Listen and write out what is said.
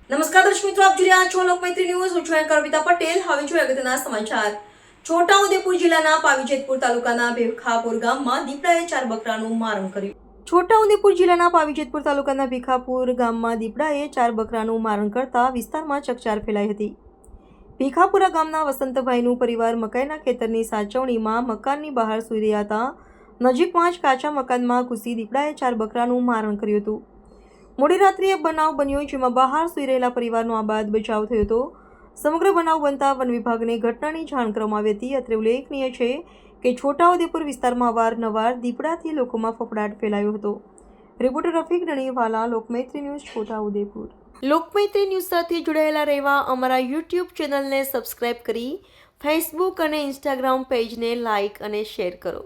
નમસ્કાર દર્શક મિત્રો, આપ જોઈ રહ્યા છો લોકમૈત્રી ન્યૂઝ. હું છું કવિતા પટેલ. હવે જોઈએ અગત્યના સમાચાર. છોટાઉદેપુર જિલ્લાના પાવીજેતપુર તાલુકાના ભીખાપુર ગામમાં દીપડાએ 4 બકરાનું મારણ કર્યું. છોટાઉદેપુર જિલ્લાના પાવીજેતપુર તાલુકાના ભીખાપુર ગામમાં દીપડાએ 4 બકરાનું મારણ કરતા વિસ્તારમાં ચકચાર ફેલાઈ હતી. ભીખાપુરા ગામના વસંતભાઈનું પરિવાર મકાઈના ખેતરની સાચવણીમાં મકાનની બહાર સૂઈ રહ્યા હતા. નજીકમાં જ કાચા મકાનમાં ઘૂસી દીપડાએ 4 બકરાનું મારણ કર્યું હતું. મોડી રાત્રિએ બનાવ બન્યો, જેમાં બહાર સૂઈ રહેલા પરિવારનો આબાદ બચાવ થયો હતો. સમગ્ર બનાવ બનતા વન વિભાગને ઘટનાની જાણ કરવામાં આવી હતી. અત્રે ઉલ્લેખનીય છે કે છોટાઉદેપુર વિસ્તારમાં અવારનવાર દીપડાથી લોકોમાં ફફડાટ ફેલાયો હતો. Reporter Rafiq Daniwala, Lokmaitri news, Chhota Udepur. Lokmaitri news સાથે જોડાયેલા રહેવા અમારા યુટ્યુબ ચેનલને સબસ્ક્રાઇબ કરી ફેસબુક અને ઇન્સ્ટાગ્રામ પેજને લાઇક અને શેર કરો.